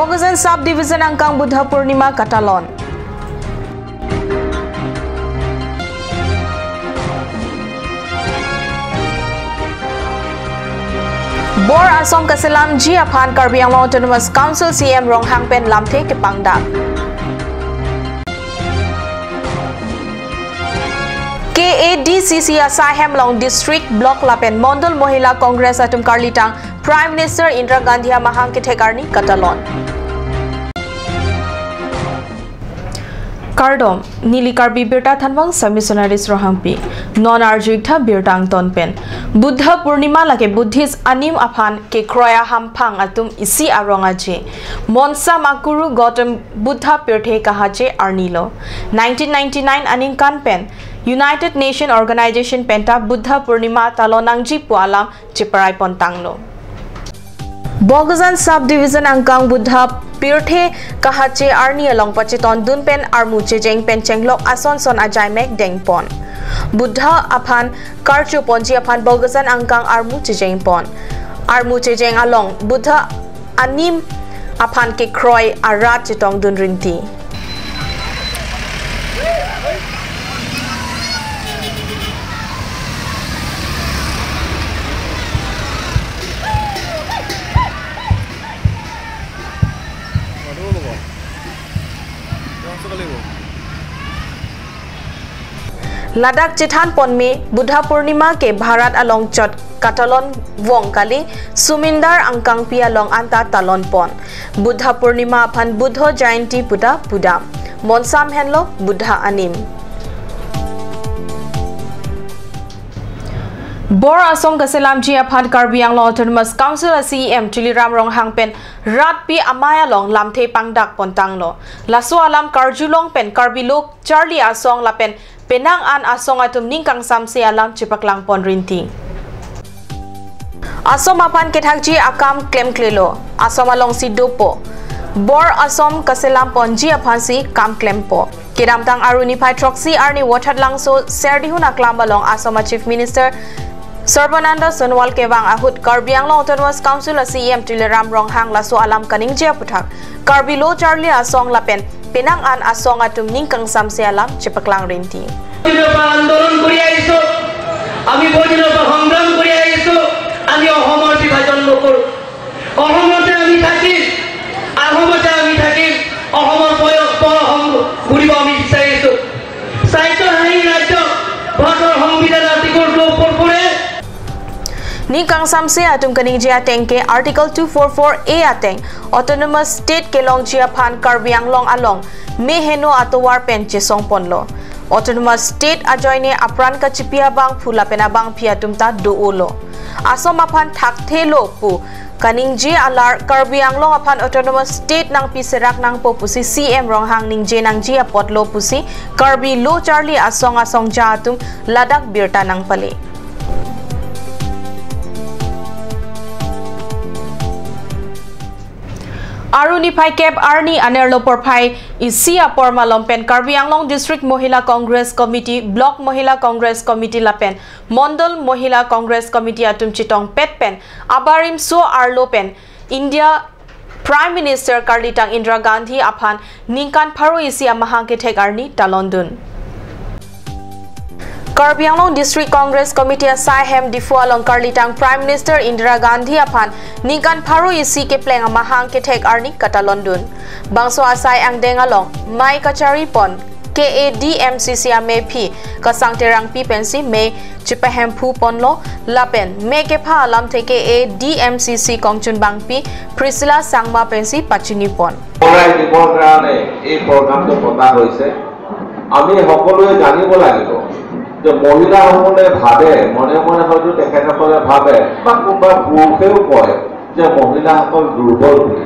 Bogasan Subdivision Angkang Buddha Purnima Katalon. Bor Asom Kaselam Ji Aphan Karbi Autonomous Council CM Rong Hangpen Lamte Kepangdak. KADCC Asai Hemlong District Block Lapen Mondol Mohila Congress Atum Karlitang Prime Minister Indira Gandhi Mahang Kitekarni Katalon. Kardom Nili Karbi Birta Thanwang Samissionaries Rohampi Non Arjuikta Birtang Tonpen Buddha Purnima Lake Buddhist Anim Aphan Ke Kroya Hampang Atum Isi Arongaje Monsa Makuru Gotem Buddha Pirte Kahaje Arnilo 1999 Aning Kanpen United Nation Organization Penta Buddha Purnima Talonangji Pualam Chiparai Pontangno Bogasan Subdivision Angkang Buddha Pirte Kahache Arni along Pachiton Dunpen Armuche Jeng Penchenglok Ason Son Ajaimek Dengpon Buddha Aphan Karchu Ponji Aphan Bogasan Angkang Armuche Jeng Pon Armuche Jeng along Buddha Anim Aphan Ke Kroy Arat Chitong Dunrinti Ladakh Chithan Ponme Buddha Purnima ke Bharat along Chot Katalon Wong Kali Sumindar Angkang Pia Long Anta Talon Pon Buddha Purnima Aphan Buddha Jayanti Buddha Pudam Monsam Henlo Buddha Anim Bor Asom Kaselam Ji Aphan Karbi Autonomous Council CM Tuliram Rong Hangpen Rat Pi Amaya Long Lamte Pangdak Pontanglo Laso Alam Karjulong Pen Karbi Lok Charlie Asong Lapen Penang an asong atum ningkang samse alam Chipaklang Pon Rinti Asom Aphan Kethakji Akam Klem Klelo Asom along si Dopo Bor Asom Kaselam Ponji Aphan si Kam Klempo Kedamtang Aruni Pai Troxy Arni Water Langso Serdihun Aklam along Asoma Chief Minister Sarbananda Sonwal Kewang Ahut Karbi Autonomous Council CM Tuliram Rong Hang Laso Alam Kaningja Putak Karbi Lo Charlie Asong Lapen Penang an asong atum ningkang samse alam Chipaklang Rinti আন্দোলন করিয়া আইছো আমি বজির সংগ্রাম করিয়া আইছো আমি অসমৰ বিভাজন নকৰো অসমতে আমি থাকি আহমতে আমি থাকি অসমৰ পৰহম ঘুৰিব আমি বিচাৰিছো সাহিত্য হাই ৰাজ্য ভাৰতৰ সংবিধান আৰ্টিকল 2 পৰে Ningkang samse atum kaning jia tengke Article 244A ateng Autonomous State kelong jia phan Karbi Anglong along meheno atowar pen chesong ponlo Autonomous State ajoine apran ka chipia bang phula pena bang phia tumta do olo Asom aphan thakte lo pu kaning ji alar Karbi Anglong aphan Autonomous State nang piserak nang po pusi CM Ronghang ning je nang ji apot lo pusi Karbi lo Charlie asong ja atum Ladakh Birta nang pale Aruni Pai Kep Arni Anerlo Porpai Isia Porma Lompen Karbi Anglong District Mohila Congress Committee Block Mohila Congress Committee Lapen Mondol Mohila Congress Committee Atum Chitong Petpen Abarim So Arlopen India Prime Minister Karlitang Indira Gandhi Aphan Ningkan Paro Isia Mahangke Tek Arni Talondun Karbi Anglong District Congress Committee Asai Hem Difu along Karlitang Prime Minister Indira Gandhi Aphan Ningkan Paro Isi ke Pleng Mahang ke Tek Arni Katalondun Bangso Asai Ang Deng along Mai Kachari Pon KADMCC MP Kasang Terang Pi Pensi Me Chipahem Pu Ponlo Lapen Me ke Pha Alam Te KADMCC Kongchun Bang Pi Priscilla Sangma Pensi Pachini Pon Orai dibor karone ei program to pota hoise ami সকলোৱে জানিব লাগিব যে মহিলাসকলে ভাবে মনে মনে হয়তো তেখেতসকলে ভাবে বা কোনোবা পুৰুষেও কয় যে মহিলাসকল দুৰ্বল বুলি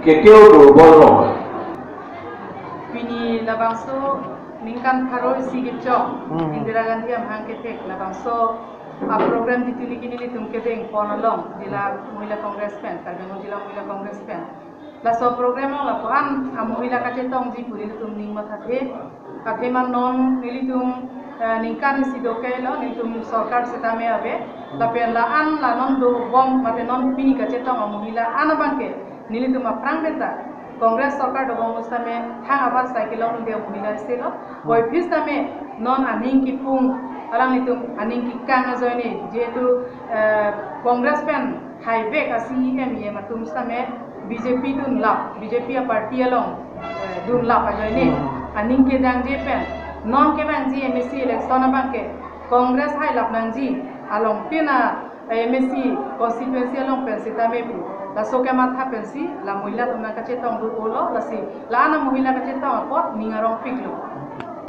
কেতিয়াও দুৰ্বল নহয় Pini labangso ningkan Paro Sigitjo Indira Gandhi Mahangke Tek labangso a program dituli kini tumke beng ponalong dila Mohila Congress pen Karbi Jila Mohila Congress pen la so program la pan a Mohila Kachetong ji puri tum ning mathathe katheman non nilitum ningkan sidokelo nilitum sarkar setame abe la pen la an la non do bom mate non pini Kachetong a Mohila anabangke nilitum a prang beta Congress सरकार दबंग मुस्तामे थांग आबाद साइकिलाव नुदे महिला सेलो office तमे नॉन अनिंग की पुंग अलांग नितुम अनिंग की कांग जयने जेतु कांग्रेस पेन हाईबेक असी एमए मतुम मुस्तामे बीजेपी बीजेपी पार्टी अलोंग दुनला जयने अनिंग के दांग जे पेन नॉन के बांग जी एमएससी इलेक्शन बांके कांग्रेस हाई लापनांग जी अलोंग तेना एमएससी कॉन्स्टिट्यूएंसी अलोंग पेंसिता में la soke matha pensi la mohila tumna kache tong du olo la si la na mohila kache tong pot ningarong piklo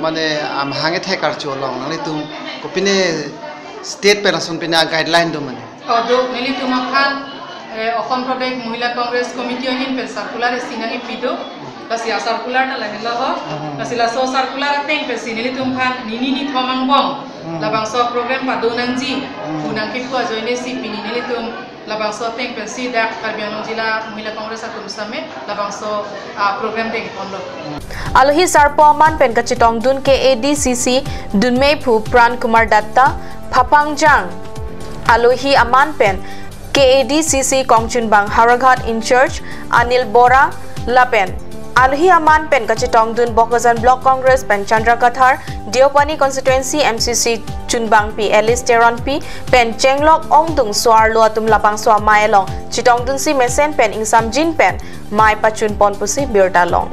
mane am hange the kar cholo ngali tum kopine state pension pina guideline do mane do nili tum khan Assam প্রদেশ মহিলা Congress committee অহিন পেন circular সিনাহি পিডো লাসি circular না লাগে লহ লাসি লাসো সার্কুলার তেং পেসি নিলি তুম খান নিনি নি থমাং বং লাবাংস প্রোগ্রাম পাদো নাংজি বুনাং কি ফুয়া জয়নে সি পিনি নিলি তুম লাবাংস তেং পেসি dak Karbi জিলা মহিলা কংগ্রেস আতুম সামে লাবাংস প্রোগ্রাম তেং পন্দ আলোহি সারপমান পেন কাচিটং দুন কে এডিসিসি দুনমে ফু প্রাণ কুমার দত্তা ফাপাংজাং আলোহি আমান পেন KADCC Kongchunbang Haraghat in Church Anil Bora Lapen Alhi Aman Pen Kachitong Dun Bokazan Block Congress Pen Chandra Kathar Diopani Constituency MCC Chunbang P Alice Teron P Pen Chenglok Ongdung Swar Luatum Lapang Swa Maelong Chitong Dun Si Mesen Pen Ingsam Jin Pen Mai Pachun Pon Pusi Birta Long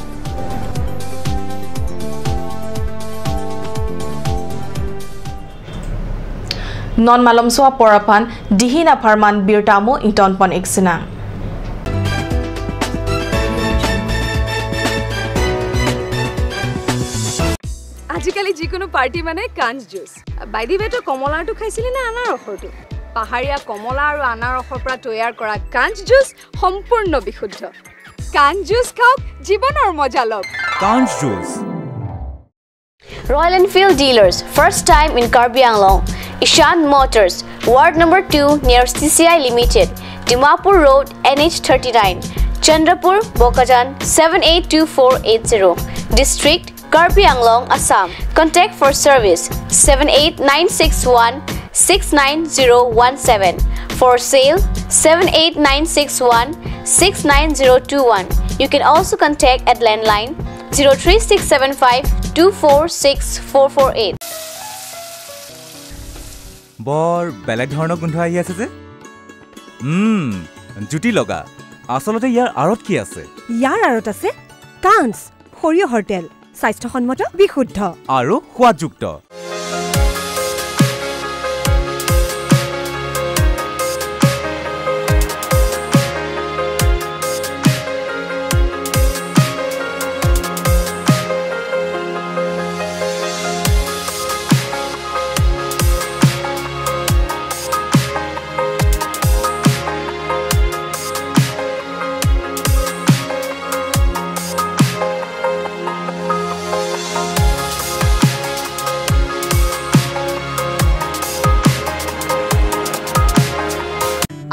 Non malom swa porapan dihina farman birtamo inton pon eksina আজিকালি যিকোনো party মানে কাঞ্জ juice বাইদি বেটো কমলাটো খাইছিলি না আনাৰ ৰসটো পাহাৰীয়া কমলা আৰু আনাৰ ৰসৰ পৰা তৈয়াৰ কৰা কাঞ্জ জুচ সম্পূৰ্ণ বিশুদ্ধ কাঞ্জ জুচ খাওক জীৱনৰ মজা লওক কাঞ্জ juice Royal Enfield dealers first time in Karbi Anglong Ishan Motors Ward number 2 near CCI Limited Dimapur Road NH39 Chandrapur Bokajan 782480 District Karbi Anglong Assam contact for service 78961 69017 for sale 78961 69021 you can also contact at landline 03675 246448 বৰ বেলেগ ধৰণৰ গোন্ধ আহি আছে যে জুটি লগা আসলতে ইয়াৰ আৰত কি আছে ইয়াৰ আৰত আছে কাঞ্জ সৰিয়হৰ তেল স্বাস্থ্যসন্মত বিশুদ্ধ আৰু সোৱাদযুক্ত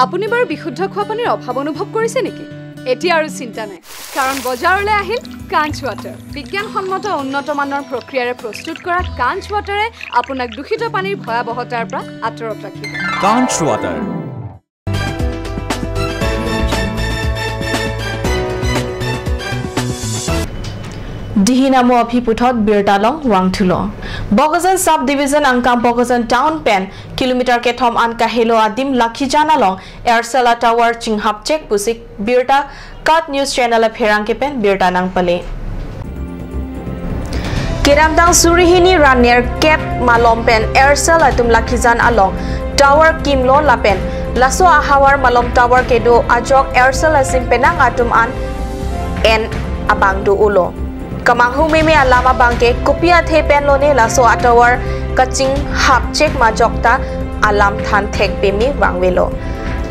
আপুনি বাৰু বিশুদ্ধ খোৱা পানীৰ অভাৱ অনুভৱ কৰিছে নেকি এতিয়া আৰু চিন্তা নাই কাৰণ বজাৰলৈ আহিল কাঞ্জ ৱাটাৰ বিজ্ঞানসন্মত উন্নত মানৰ প্ৰক্ৰিয়াৰে প্ৰস্তুত কৰা কাঞ্জ ৱাটাৰে আপোনাক দূষিত পানীৰ ভয়াৱহতাৰ পৰা আঁতৰত ৰাখিব কাঞ্জ water Dihinamo Apiputot Birtalong Wangtulo Bogasan Sub Division Angkam Bogasan Town Pen Kilometer Ketom Anka Helo Adim Lakijana Long Airsela Tower Chinghap Check Pusik Birta Cut News Channel of Herangke Pen Birta Nang Pale Kiramdang Surihini Raner Cap Malom Pen Airsela Atum Lakijan Along Tower Kimlo Lapen Laso Ahawar Malom Tower Kedo Ajok Airsela Simpenang Atum An N Abangdu Ulo Kamanghu meme alama bangke kopia the penlone laso atawar kaching hap check majokta alam than thek pemi wangwelo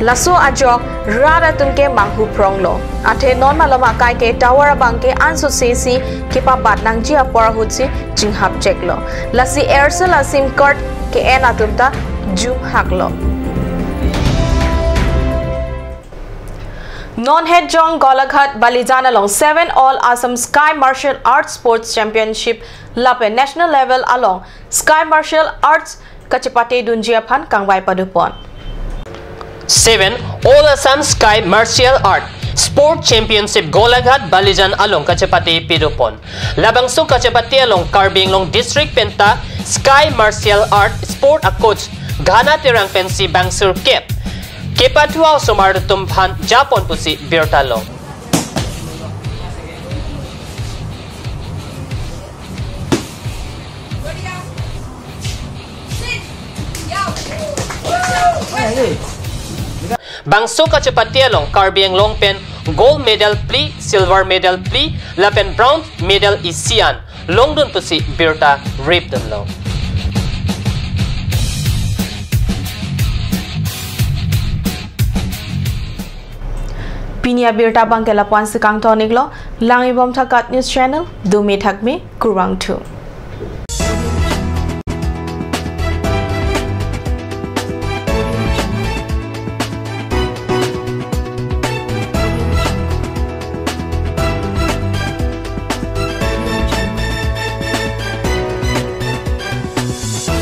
laso ajok rara tunke manghu pronglo athe non malama kai ke tower bangke anso sesi kipa batnang ji apora hutsi jing hap check lo lasi aircel sim card ke en atumta jum haklo Non-head Jong Golaghat Balijan along 7 All Assam Sky Martial Arts Sports Championship Lape national level along Sky Martial Arts Kachipate Dunjiaphan Kangwai Padupon 7 All Assam Sky Martial Art Sport Championship Golaghat Balijan along Kachapati Pidupon. Labangso Kachapati along Karbi along District Penta Sky Martial Art Sport a coach Ghana Tirang Pensi Bangsur Kep. Kepatua Somartum Pan Japon Pusi Birtalong. Bangso Kachapati along Karbi ang long pen gold medal pli, silver medal pli, lapen brown medal isian. Long dun po si Birta Rape dun long. Pinia Birta Bangkela Puan Sikang Toniglo, Langibom Takat News Channel, Dumi Takmi, Kurang 2.